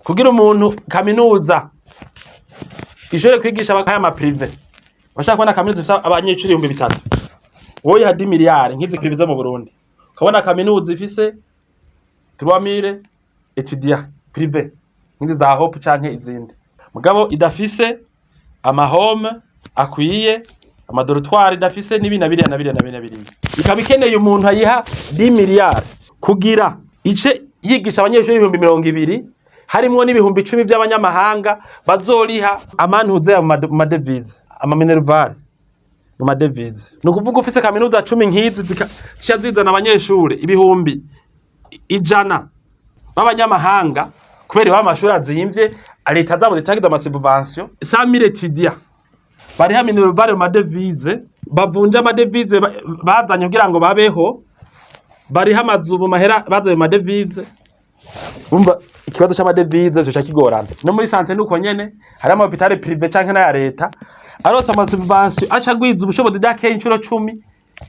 kugira umuntu kaminuza ishobore kwigisha abakaya prive bashaka kubona kaminuza ifite abanyeshuri 3,000 wowe ya 10 miliyari nk'izi prive zo mu Burundi ukabona kaminuza ifise 3,000 étudiants privé nk'izi za Hope canke izindi mugabo idafise amahome akwiye amadorotwari idafise n'ibinabiri ikaba ikeneye umuntu ayiha 10 miliyari kugira ice yigisha abanyeshuri 200,000 harimwo n'ibihumbi 10 by'abanyamahanga bazoriha amantuze ya madevize amaminerval mu madevize no kuvuga ufise kaminuza 10 nkizi zizana abanyeshuri ibihumbi 100 b'abanyamahanga kubera b'amashuri azimvye leta zabo zitagize amasubvention 100,000 étudiants bariha minerval mu madevize bavunja amadevize bazanye kugira ngo babeho bariha amazu mu mahera bazanye mu madevize umva ikibazo cy'amadevize cyo kigorana no muri santé nuko nyene hari ama hôpital privé canke na ya leta arose ama subvention aca gwiza ubushobozi dake incuro 10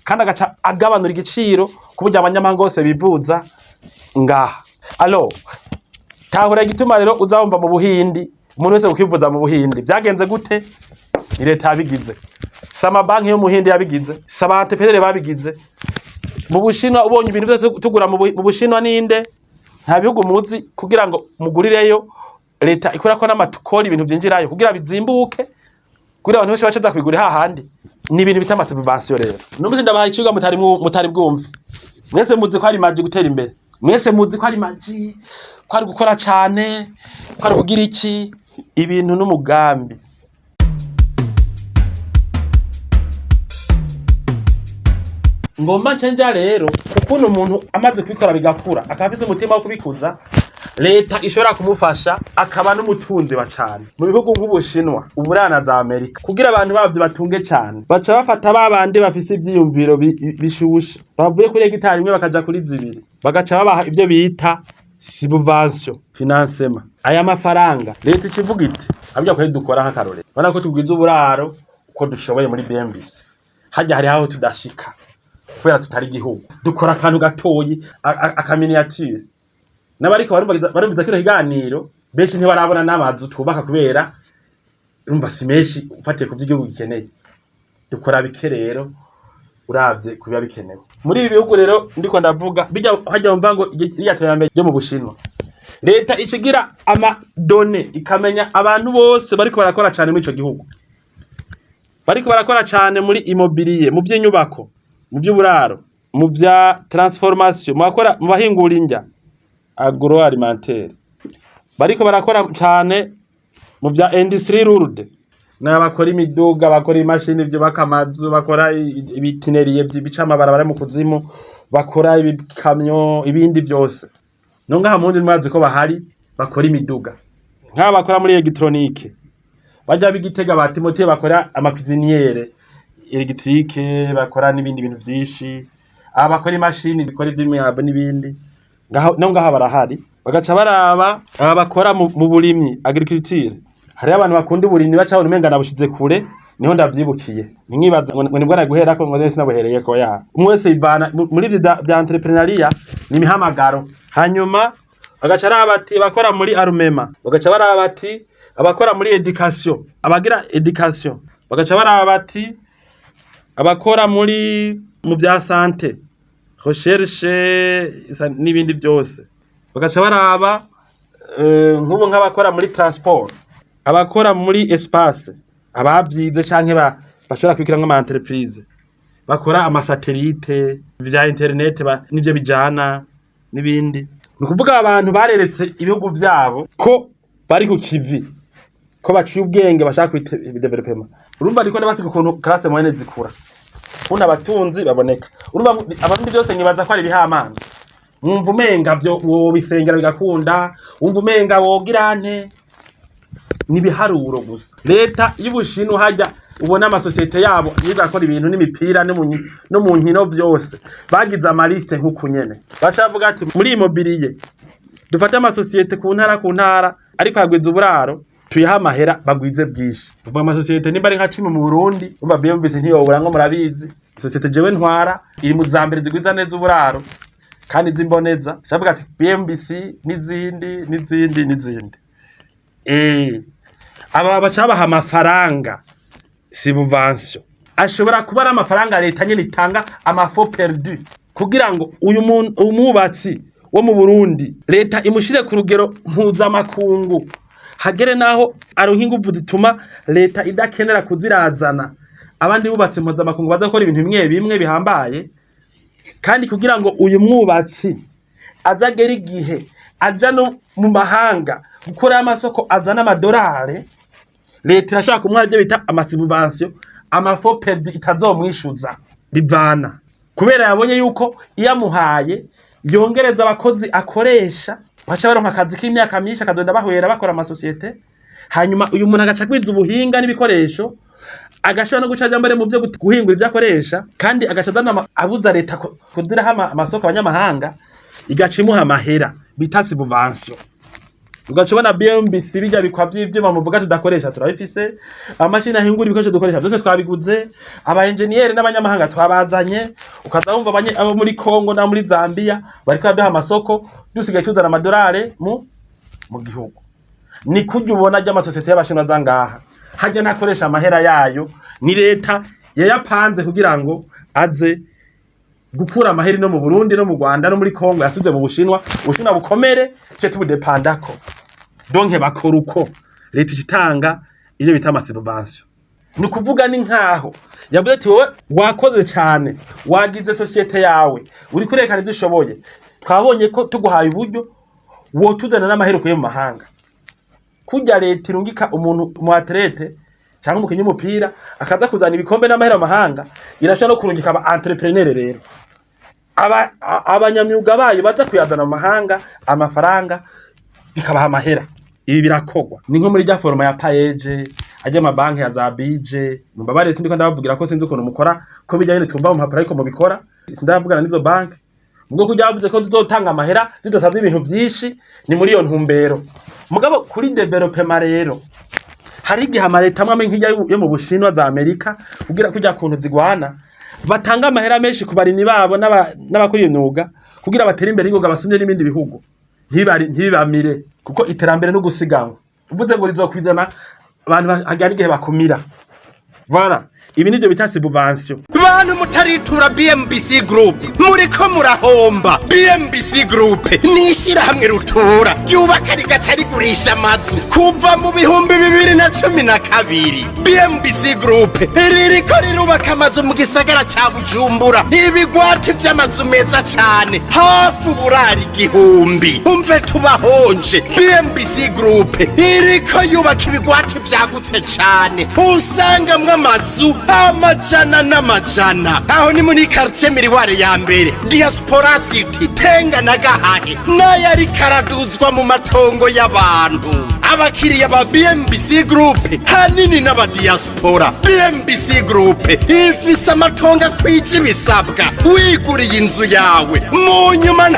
kandi agaca agabanura igiciro kuburyo abanyamahanga bose bivuza ngaha allo tahura igituma rero uzabumva mu Buhindi umuntu wese ukivuza mu Buhindi byagenze gute leta yabigize sama banki yo mu Buhindi yabigize saba entrepreneur babigize mu Bushinwa ubonye ibintu byose tugura mu Bushinwa ninde nta bihugu muzi kugira ngo mugurireyo leta ikora ko n'amatukori ibintu byinjirayo kugira bizimbuke kugira abantu bose bacaza kwigura hahandi ni ibintu bita amasubvention rero n'umuzi ndabahaye ikigo mutari bwumve mwese muzi ko ari maji gutera imbere mwese muzi ko ari maji ko ari gukora cyane ko ari kugira iki ibintu n'umugambi ngomba cenja rero kukuntu umuntu amaze kwikora bigakura akabiza umutima wo kubikuza leta ishobora kumufasha akaba n'umutunzi wa cyane mu bihugu nk'Ubushinwa Uburana za Amerika kugira abantu bavyo batunge cyane baca bafata babande bafise ivyiyumviro bishushe bavuye kuri hegitari imwe bakaja kuri 2 bagaca babaha ivyo bita subvention financement aya mafaranga leta ikivuga iti abya ko dukora hakarore bana ko tugwiza uburaro uko dushoboye muri BMBC hajya hari aho tudashika kubera tutari igihugu dukora akantu gatoyi akaminiature n'abariko barumviza kino higaniro benshi ntibarabona n'amazu twubaka kubera urumva simeshi ufatiye ku by'igihugu gikeneye dukora bikerero uravye kubiba bikenewe muri ibi bihugu rero ndiko ndavuga bijya hajya mvango iriyaterambere ryo mu Bushinwa leta ikigira amadone ikamenya abantu bose bariko barakora cyane muri ico gihugu bariko barakora cyane muri immobilier mu by'inyubako mu by'uburaro mu bya transformation mu bahingura indya agroalimentaire bariko barakora cyane mu bya industrie lourde n'abakora imiduga bakora imashini byo bakamazu bakora ibitineriye by'ibicama barabara mu kuzimu bakora ibikamyo ibindi byose no ngaha mundi mwazi ko bahari bakora imiduga nk'aba bakora muri electronique bajya bigitega ba Timothée bakora amacuisiniere electrique bakora n'ibindi bintu byinshi abakora imashini zikora iby'imyabo n'ibindi ngaha barahari bagaca baraba abakora mu burimyi agriculture hari abantu bakunda uburimyi bacabona umenga nabushize kure niho ndavyibukiye nimwibaza ngo nibwo naguhera ko ngo nese nabuhereye ko ya umwese ivana muri ivyo bya entrepreneuria ni mihamagaro hanyuma bagaca araba ati bakora muri armema bagaca baraba ati abakora muri education abagira education bagaca baraba ati abakora muri mu bya santé recherche n'ibindi byose bagaca baraba nk'ubu nk'abakora muri transport abakora muri espace ababyize canke bashobora kwikiramwe ama entreprise bakora amasatelite vya internet n'ivyo bijana n'ibindi nukuvuga abantu bareretse ibihugu vyabo ko bari ku kivi ko baciye ubwenge bashaka kwita development urumva ariko nabasi ukuntu classe moyenne zikura kuna abatunzi baboneka urumva abandi byose nibaza ko ari bihamana mwumva umenga byo bisengera bigakunda umva umenga wogirante nibiharuro gusa leta y'Ubushinwa hajya ubona amasosiyete yabo yizakora ibintu n'imipira no mu nkino byose bagize amaliste nk'ukunyene bacavuga ati muri immobilier dufate amasosiyete ku ntara ariko yagwiza uburaro tuyiha amahera bagwize bwishi uva amasosiyete nimba ari nka 10 mu Burundi umva BMBC ntiyobura ngo murabizi sosiyete jewe ntwara iri mu zambere zigwiza neza uburaro kandi zimboneza shavuga ati BMBC n'izindi aba bacabaha amafaranga subvention ashobora kuba ari amafaranga leta nyene itanga amafo perdu kugira ngo uyu umubatsi wo mu Burundi leta imushire ku rugero mpuzamakungu hagere naho aronka inguvu zituma leta idakenera kuzirazana abandi bubatsi mpuzamakungu bazakora ibintu bimwe bimwe bihambaye kandi kugira ngo uyu mwubatsi azagera igihe aja no mu mahanga gukora amasoko azana amadolari leta irashaka kumwara ibyo bita amasubvention amafo perdu itazomwishuza bivana kubera yabonye yuko iyamuhaye yongereza abakozi akoresha baca baronka akazi k'imyaka myinshi akadonda bahwera bakora amasosiyete hanyuma uyu muntu agaca kwiza ubuhinga n'ibikoresho agashobora no gucaja mbere mu byo guhingura ibyo akoresha kandi agacazana abuza leta kudiraho amasoko abanyamahanga igaca imuha amahera bita subvention ugacubona BMBC bijya bikwa vy'ivyuma muvuga tudakoresha turabifise amashini ahingura ibikoresho dukoresha byose twabiguze aba engineer n'abanyamahanga twabazanye ukaza wumva abo muri Kongo na muri Zambia bariko baduha amasoko dusigaye tuzana amadolari mu gihugu ni kujya ubona ajya amasosiyete y'abashinwa zangaha hajya nakoresha amahera yayo ni leta yayapanze kugira ngo aze gukura amahera no mu Burundi no mu Rwanda no muri Kongo yasuze mu Bushinwa bukomere cyo tubudepandako donke bakora uko leta itanga iyo bita amasubvention ni kuvuga ni nkaho yavuze ati wowe wakoze cyane wagize societe yawe uri kurekana ibyo ushoboye twabonye ko tuguhaye uburyo wo tuzana n'amahera kuye mu mahanga kujya leta irungika umuntu mu atlete cyangwa umukinyi w'umupira akaza kuzana ibikombe n'amahera mu mahanga irashaka no kurungika aba entrepreneur rero abanyamyuga bayo baza kuyazana mu mahanga amafaranga bikabaha amahera ibi birakogwa ni nko muri rya forma ya payeje ajya amabanki ya za bije mbabare sindi ko ndabavugira ko sinzi ukuntu mukora ko bijyanye twumva mu mpapuro ariko mubikora sindavugana n'izo banki mubwo kujya bavuze ko zizotanga amahera zidasabye ibintu byinshi ni muri iyo ntumbero mugabo kuri development rero hari igihe amaleta amwe nk'ijya yo mu Bushinwa za Amerika kugira kujya kuntu zigwana batanga amahera menshi ku barimyi babo n'abakora imyuga kugira batere imbere ingoga basunye n'ibindi bihugu ntibamire kuko iterambere no gusiganwa uvuze ngo rizokwizana abantu hagari igihe bakumira voilà ibi nivyo bita subvention bantu mutaritura BMBC Group muriko murahomba BMBC Group nishira hamwe rutura yubaka rigaca rigurisha amazu kuva mu bihumbi 2012 BMBC Group ririko rirubaka amazu mu gisagara ca Bujumbura ibigwati vy'amazu meza cane hafu burari igihumbi umve tubahonje BMBC Group iriko yubaka ibigwati vyagutse cane usanga mw'amazu amajana n'amajana aho ni muri quartier Miriware ya mbere Diaspora City Tenga na Gahahe n'ayari karaduzwa mu matongo y'abantu abakiriya ba BMBC Group hanini n'aba diaspora BMBC Group ifise amatongo kwiki ibisabwa wiguriye inzu yawe mu nyuma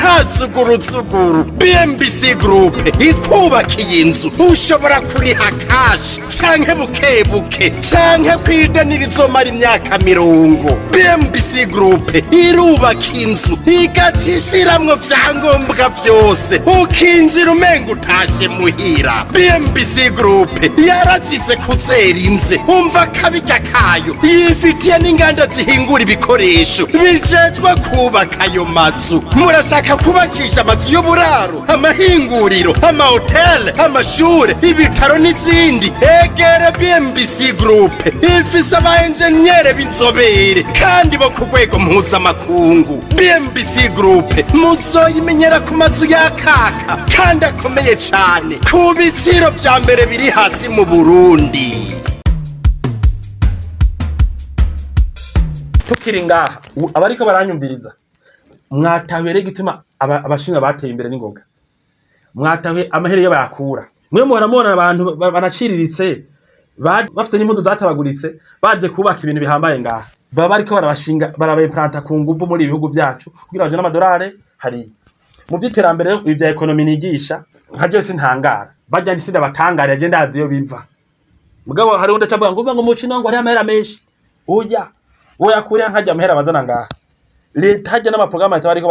ntazuguruzuguru BMBC Group ikubakiye inzu ushobora kuriha cash canke bukebuke canke kwidanirizo mara imyaka 50 BMBC Group irubaka inzu igacishiramwo vyangombwa vyose ukinjira umenga utashe muhira BMBC Group yarazize kuzera inze umva kabijya kayo yifitiye n'inganda zihingura ibikoresho bijejwe kubaka ayo mazu murashaka kubakisha amazu y'uburaro amahinguriro amahotel amashure ibitaro n'izindi egere BMBC Group ifise aba engineer b'inzobere kandi bo ku rwego mpuzamakungu BMBC Group muzoyimenyera ku mazu yakaka kandi akomeye cane ku biciro vya mbere biri hasi mu Burundi. Tukiri ngaha abariko baranyumviriza mwatahuye gituma abashinga bateye imbere n'ingoga mwatahuye amahere y'abayakura mwe muramubona abantu banaciriritse bafite n'impundu zatabaguritse baje kubaka ibintu bihambaye ngaha baba bariko barabashinga barabaimplanta ku nguvu muri ibihugu byacu kugira baje n'amadolari hari mu by'iterambere ibya ekonomi nigisha nka Jesse ntangara bajya n'isida batangara agenda aziyo biva mugabo hari undi acavuga ngo mu Cina ngo hari amahera menshi oya kuri nkajya amahera bazana ngaha leta hajya n'amaprograma leta bariko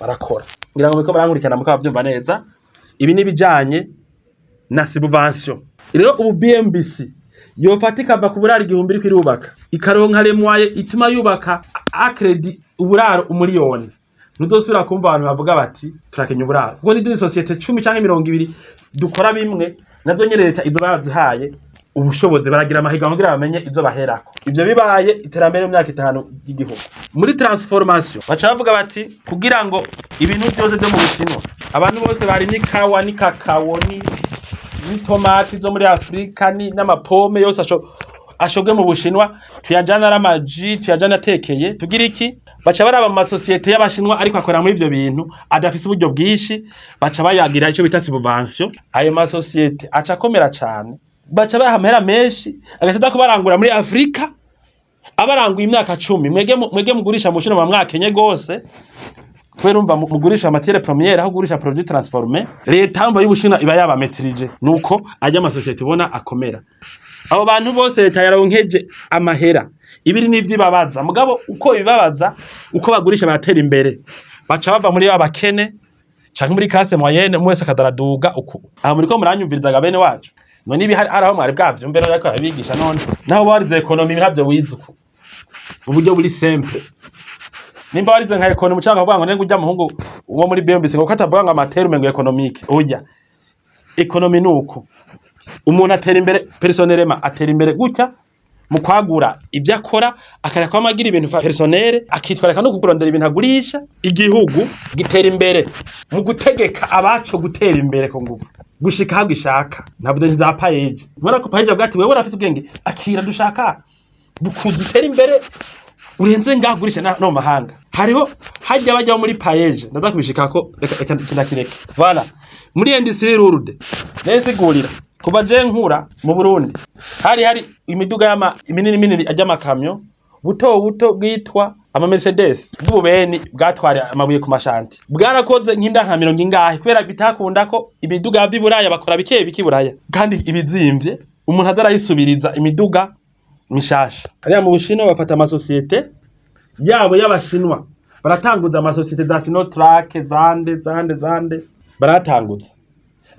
barakora ngira ngo biko barankurikirana mukaba byumva neza ibi nibijanye na subvention. Rero ubu BMBC yofata ikava ku buraro 1000 iri kwirubaka ikaronka remwaye ituma yubaka credit uburaro umuliyoni. Nudosubira kumva abantu bavuga bati turakenya uburaro kuko ni societe 10 canke 20 dukora bimwe nazo nyene leta izo barazihaye ubushobozi baragira amahiganwa kugira bamenye izo baherako. Ivyo bibaye iterambere mu myaka 5 y'igihugu. Muri transformation baca bavuga bati kugira ngo ibintu byose byo mu Bushinwa abantu bose bari ni kawa ni kakao ni tomati zo muri Afrika ni n'amapome yose ashogwe mu Bushinwa tuyajana aramaji tuyajana atekeye tugira iki baca baraba mu masosiyete y'abashinwa ariko akora muri ivyo bintu adafise uburyo bwishi baca bayagira ico bita subvention. Ayo masosiyete aca komera cyane baca bahamera menshi agashada ko barangura muri Afrika abaranguye imyaka 10 mwege mugurisha mu Bushinwa bamwakenye gose kubera umva mugurisha matière première aho gurisha produit transformé leta mba y'Ubushinwa iba yaba maîtrise nuko ajya amasosiyete ibona akomera. Abo bantu bose leta yaronkeje amahera ibiri n'ivyibabaza mugabo uko bibabaza uko bagurisha batera imbere baca bava muri abakene canke muri classe moyenne mwese akadaraduga uko aho muri ko muranyumvirizaga bene wacu none ibi araho mwari bwavyo mbere ariko abigisha none naho barize economy ntabyo wize uko uburyo buri simple nimba warize nka economy cyangwa vuga ngo nengo ujya muhungu uwo muri BMBC ngo katavuga ngo amatere umengo economique oya economy nuko umuntu atera imbere personnellement atera imbere gutya mu kwagura ibyo akora akareka amagira ibintu personnel akitwareka no kugurondera ibintu agurisha igihugu gitera imbere mu gutegeka abaco gutera imbere ko ngubu gushika hago ishaka ntabwo nza page ubona ko page bwati wewe urafite ubwenge akira dushaka bukudutera imbere urenze ngagurisha no mahanga hariho hajya bajya muri page ndaza kubishika ko reka kinakireke voilà muri industrie lourde nesigurira kuba je nkura mu Burundi hari imiduga y'ama minini ajya makamyo buto bwitwa ama Mercedes bw'ububeni bwatwara amabuye ku mashanti bwarakoze nkinda nka 70 ingahe kubera bitakunda ko imiduga y'Iburaya bakora bike Buraya kandi ibizimvye umuntu adarayisubiriza imiduga mishasha. Ariya mu Bushinwa bafata amasosiyete yabo y'abashinwa baratanguza amasosiyete za Sinotrack zande baratanguza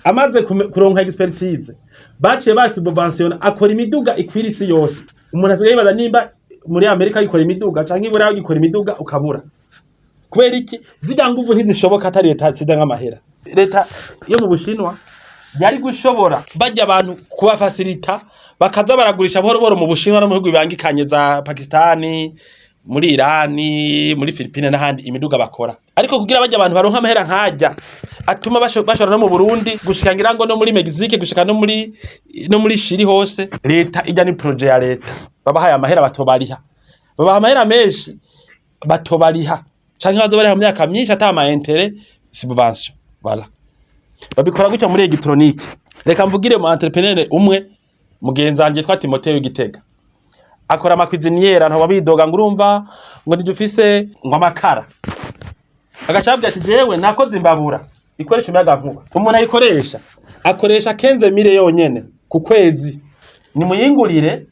amaze kuronka expertise baciye basubvention akora imiduga ikwira isi yose. Umuntu asigaye baza nimba muri Amerika ikora imiduga canke Iburaya ikora imiduga ukabura kubera iki zida nguvu ntizishoboka atari leta tsida nk'amahera. Leta yo mu Bushinwa yari gushobora bajya abantu kuba facilita bakaza baragurisha buhoro mu Bushinwa no mu bihugu bibangikanye za Pakistani muri Irani muri Philippines n'ahandi imiduga bakora ariko kugira bajya abantu baronka amahera nkajya atuma bashora no mu Burundi gushika ngira ngo no muri Mexique gushika no muri Chili hose leta ijya ni projet ya leta babahaye amahera batobariha babaha amahera menshi batobariha canke bazo bari mu myaka myinshi atama intérêt subvention voilà babikora gutya muri electronique. Reka mvugire mu entrepreneur umwe mugenzi wanje twa Timothée Gitega akora amakwiziniera ntawa bidoga ngo urumva ngo ndufise ngo amakara agacabye ati jewe nakoze imbabura ikoresha umuyaga nkuba umuntu ayikoresha akoresha 15000 yonyene ku kwezi ni muyingurire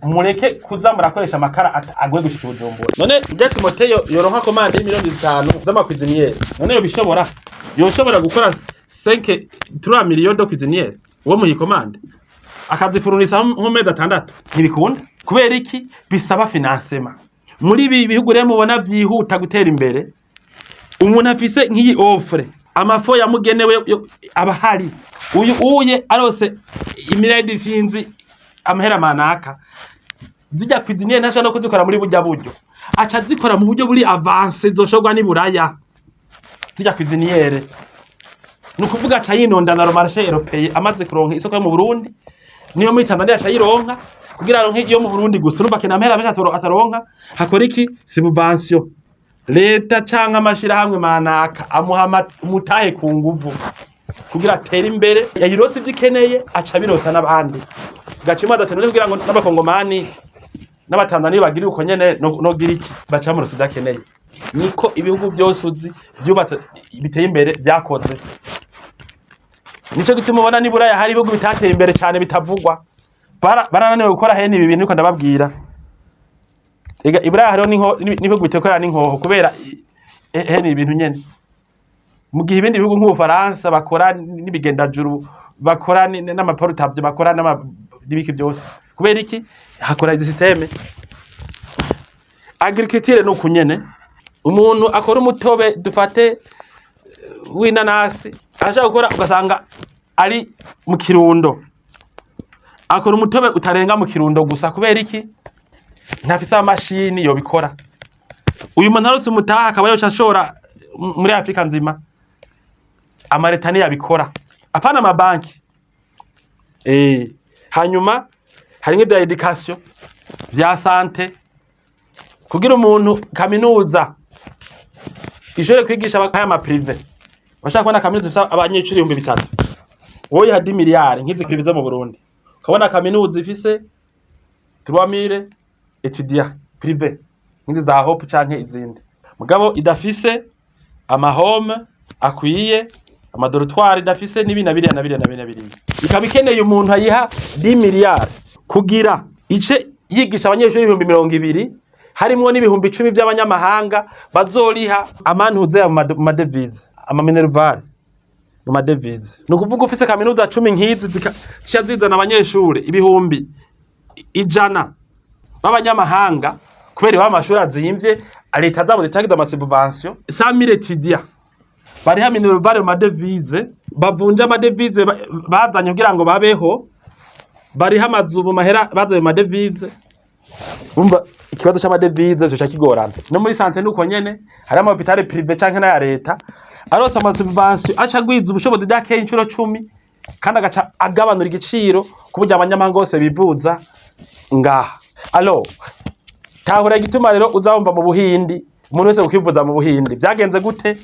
mureke kuza murakoresha amakara agwe gushika Bujumbura. None je Timothée yoronka commande 5,000 z'amakwiziniera none yo bishobora yoshobora gukora 3 millions de cuisinières uwo muyi commande akazifurunisa nko meza 6 ntibikunda kubera iki bisaba financement. Muri ibi bihugu rero mubona byihuta gutera imbere umuntu afise nk'iyi offre amafo yamugenewe abahari uye arose imiredi sinzi amahera manaka zijya kwidiniye ntashaka no kuzikora muri burya buryo aca zikora mu buryo buri avance zoshogwa ni Buraya zijya kwidiniere nukuvuga aca yinonda na marché européen amaze kuronka isoko yo mu Burundi niyo muri Tanzania aca yironka kugira aronke iyo mu Burundi gusa urumva kena amahera menshi ataronka hakora iki subvention leta canka amashira hamwe manaka amuha umutahe ku nguvu kugira atere imbere yayirose ivyikeneye aca birosa n'abandi gacima datenone kugira ngo n'abakongomani n'abatanzania bagira uko nyene no gira iki baca mu rusuda keneye niko ibihugu byose uzi byubatse biteye imbere byakoze. Nico gituma ubona ni Buraya hari ibihugu bitateye imbere cyane bitavugwa barananiwe gukora hene ibi bintu niko ndababwira. Ega Iburaya hariho n'ibihugu bitekora n'inkoho kubera hene ibintu nyene mu gihe ibindi bihugu nk'u Faransa bakora n'ibigendajuru bakora n'amaportable bakora n'ibiki byose kubera iki hakora izi systeme. Agriculture no kunyene umuntu akora umutobe dufate w'inanasi ashaka gukora ugasanga ari mu Kirundo akora umutobe utarenga mu Kirundo gusa kubera iki ntafise amashini yo bikora. Uyu muntu arose umutaha akaba yoca ashora muri Afrika nzima amareta ni yabikora apana amabanki. Hanyuma hari nk'ibya education vya sante kugira umuntu kaminuza ishore kwigisha aya ma privé bashaka kubona kaminuza ifite abanyeshuri 3,000 wowe ya 10 miliyari nk'izi privé zo mu Burundi ukabona kaminuza ifise 3,000 étudiants privé nk'izi za Hope canke izindi mugabo idafise amahome akwiye amadorotwari idafise n'ibinabiri ikaba ikeneye umuntu ayiha 10 miliyari kugira ice yigisha abanyeshuri 200,000 harimwo n'ibihumbi 10 by'abanyamahanga bazoriha amantuze ya madevize amaminerval mu madevize. No kuvuga ufise kaminuza 10 nkizi zica zizana abanyeshuri ibihumbi 100 b'abanyamahanga kubera wa mashuri azimvye leta zabo zitagize ama subvention 100,000 étudiants bari ha minerval mu madevize bavunja amadevize bazanye kugira ngo babeho bari hamazu mu mahera bazaye madevize. Umva ikibazo cy'amadevize cyo kigorana no muri santé nuko nyene hari ama hôpital privé canke na ya leta arose ama subvention aca gwiza ubushobozi dake incuro 10 kandi agaca agabanura igiciro kuburyo abanyamahanga bose bivuza ngaha. Alors tahura igituma rero uzabumva mu Buhindi umuntu wese ukivuza mu Buhindi byagenze gute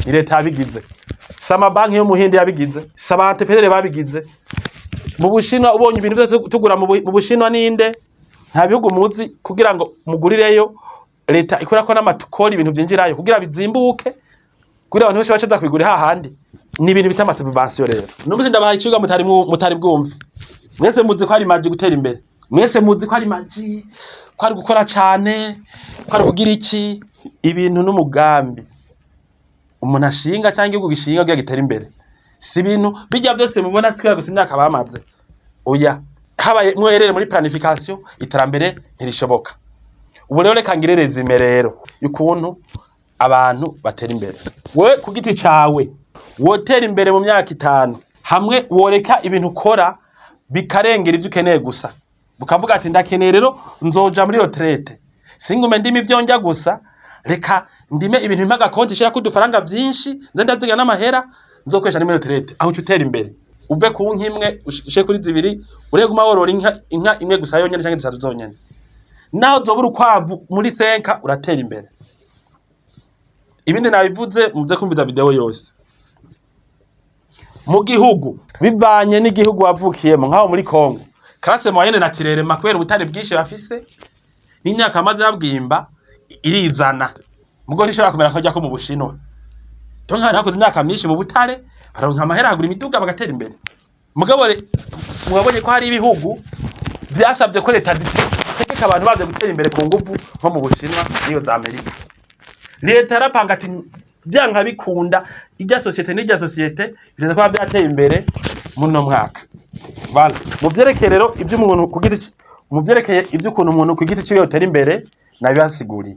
ni leta yabigize sama banki yo mu Buhindi yabigize saba entrepreneur babigize mu Bushinwa ubonye ibintu byose tugura mu Bushinwa ninde nta bihugu muzi kugira ngo mugurireyo leta ikora ko n'amatukori ibintu byinjirayo kugira bizimbuke kugira abantu bose bacaza kwigura hahandi ni ibintu bita subvention. Rero numvise ndabaha ikiga mutari bwumve mwese muzi ko ari maji gutera imbere mwese muzi ko ari maji ko ari gukora cyane ko ari kugira iki ibintu n'umugambi umuntu ashinga cyangwa igihugu gishinga kugira gitera imbere si ibintu bijya byose mubona sikira gusa imyaka bamaze oya habaye mwerere muri planification iterambere ntirishoboka. Ubu rero reka ngirereze imerero y'ukuntu abantu batera imbere. We ku giti cawe wotera imbere mu myaka 5 hamwe woreka ibintu ukora bikarengera ivyo ukeneye gusa bukavuga ati ndakeneye rero nzoja muri retraite singume ndimi ivyo njya gusa reka ndime ibintu impaga konti shira kudufaranga vyinshi nze ndaziga n'amahera nzokwesha muri retraite aho utera imbere uve ku nkimwe ushe kuri 2 ureguma worora inka imwe gusa yonyene cyangwa 3 zonyene naho zobura ukwavu muri 5 uratera imbere. Ibindi nabivuze muze kumviza video yose mu gihugu bivanye n'igihugu wavukiyemo nkaho muri Kongo classe moyenne naturelle makwera ubutare bwinshi bafise n'imyaka amaze yabwimba irizana mugo rishobora kumera kajya ko mu Bushinwa tonka nakoze imyaka myinshi mu butare baronka amahera agura imiduga bagatera imbere mugabo mwabonye ko hari ibihugu byasabye ko leta zitekeka abantu baze gutera imbere ku nguvu nko mu Bushinwa niyo za Amerika. Leta yarapanga ati byanka bikunda ijya societe bizaza kwa byateye imbere muno mwaka bala mu byerekeye rero ibyo umuntu kugira mu byerekeye ibyo ukuntu umuntu kugira icyo yotera imbere nabihasiguriye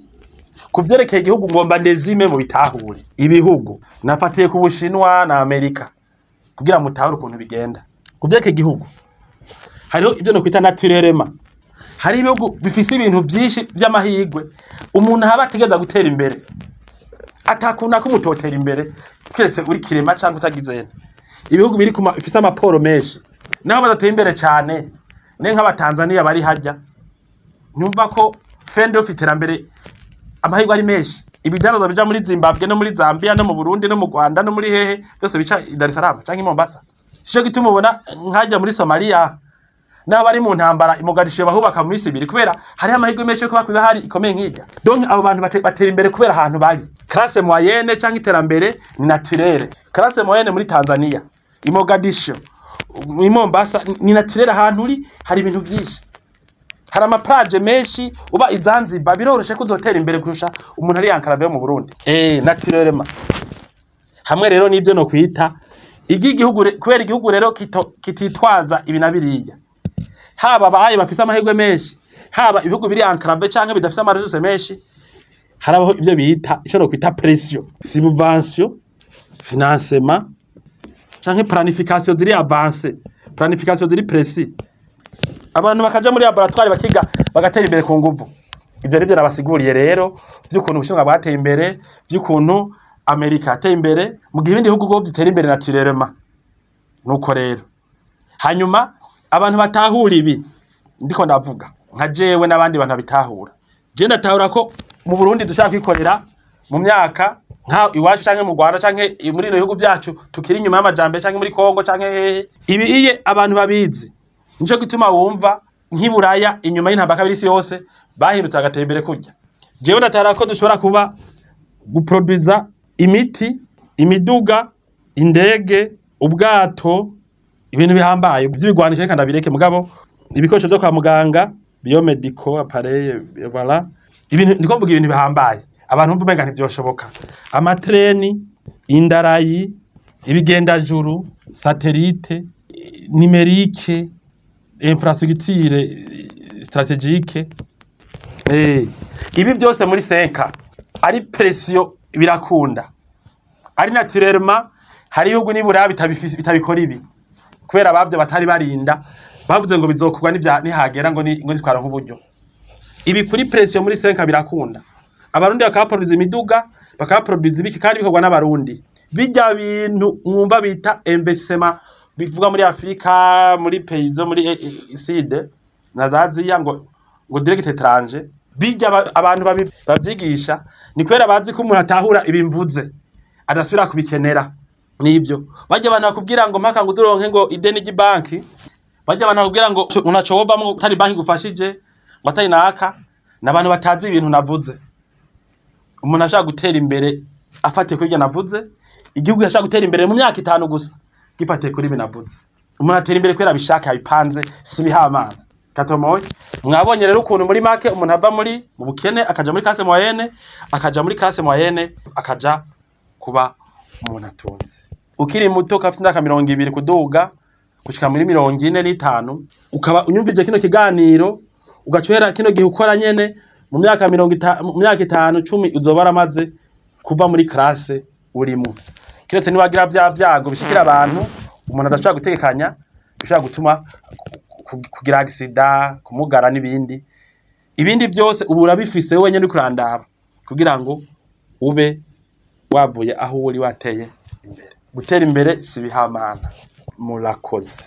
ku byerekeye igihugu ngomba ndezime mu bitahure ibihugu nafatiye ku Bushinwa na Amerika kugira mutahure ukuntu bigenda. Ku byerekeye igihugu hariho ibyo no kwita naturellement hari ibihugu bifise ibintu byinshi by'amahigwe umuntu haba ategeza gutera imbere atakuna ko mutotera imbere kwese uri kirema cyangwa utagizena. Ibihugu biri kuma ifise amaporo menshi naho badateye imbere cyane ne nk'aba Tanzania bari hajya nyumva ko fende of iterambere amahigwe ari menshi ibidaroza bija muri Zimbabwe no muri Zambia no mu Burundi no mu Rwanda no muri hehe byose bica Dar es Salaam cyangwa Mombasa. Sico gituma ubona nkajya muri Somalia naho bari mu ntambara imugarishe bahubaka mu misi 2 kubera hari amahigwe menshi ko bakwiba hari ikomeye nk'ijya. Donc abo bantu batera imbere kubera ahantu bari classe moyenne cyangwa iterambere ni naturelle. Classe moyenne muri Tanzania Mogadishu mu Mombasa ni naturelle ahantu uri hari ibintu byinshi hari amaplage menshi uba Zanzibar biroroshe kuzotera imbere kurusha umuntu ari Ankara mu Burundi naturellement. Hamwe rero nivyo no kwita kubera igihugu rero kititwaza ibi na biriya, haba abaye bafise amahirwe menshi, haba ibihugu biri enclave canke bidafise amaresurse menshi, harabaho ivyo bita ico no kwita pression, subvention, financement canke planification ziri avance, planification ziri précis. Abantu bakaja muri laboratoire bakiga bagatera imbere ku nguvu. Ivyo nivyo nabasiguriye rero vy'ukuntu Ubushinwa bwateye imbere, vy'ukuntu Amerika yateye imbere, mu gihe ibindi bihugu bwo bitera imbere naturellement. Nuko rero hanyuma abantu batahura ibi ndiko ndavuga nka jewe n'abandi bantu bitahura. Je ndatahura ko mu Burundi dushaka kwikorera mu myaka nka iwacu canke mu Rwanda canke muri no bihugu byacu tukiri inyuma y'amajambe canke muri Kongo canke ibi iye abantu babizi. Nico gituma wumva nk'iburaya inyuma y'intambara kabiri isi yose bahindutse agateye imbere kurya. Jewe ndatahura ko dushobora kuba guproduza imiti, imiduga, indege, ubwato, ibintu bihambaye by'ibigwanisho reka ndabireke mugabo ibikoresho byo kwa muganga, biomedical appareil, voilà. Ibintu ndiko mvuga ibintu bihambaye. Abantu bumva menga ntivyoshoboka. Amatreni, indarayi, ibigendajuru, satellite, numérique, infrastructure stratégique. Ibi byose muri 5 ari pression birakunda. Ari naturellement hari ibihugu nibura bitabikora ibi. Kubera abavyo batari barinda bavuze ngo bizokorwa nihagera ngo nitwara nk'uburyo. Ibi kuri pression muri 5 birakunda. Abarundi bakaproduza imiduga, bakaproduza ibiki kandi bikorwa n'abarundi. Bijya bintu mwumva bita investissement bivuga muri Afrika, muri payzo, muri Sud na Aziya ngo direct étranger. Bijya abantu babyigisha ni kwera bazi ko umuntu atahura ibimvuze adasubira kubikenera. Nivyo bajya abantu bakubwira ngo mpaka ngo duronke ngo ideni ry'ibanki, bajya abantu bakubwira ngo unacovamwo utari banki gufashije ngo atari naka, nabantu batazi ibintu navuze. Umuntu ashaka gutera imbere afatiye kuri ibyo navuze, igihugu yashaka gutera imbere mu myaka 5 gusa gifatiye kuri ibi navuze. Umuntu atera imbere kwera bishaka yabipanze sibihamana. Katomoye mwabonye rero ukuntu muri make umuntu ava mu bukene akaja muri classe moyenne, akaja muri classe moyenne akaja kuba umuntu atunze. Ukiri muto kafite ndaka 200 kuduga gushika muri 45 ukaba unyumvije kino kiganiro ugacohera kino gihe ukora nyene mu myaka 5 10 uzobara maze kuva muri classe urimo. Kiretse nibagira byago bishikira abantu umuntu adashaka gutegekanya bishaka gutuma kugira accident, kumugara n'ibindi. Ibindi byose ubu urabifise wewe nyene kurandaba kugira ngo ube wavuye aho uri wateye imbere. Gutera imbere sibihamana. Murakoze.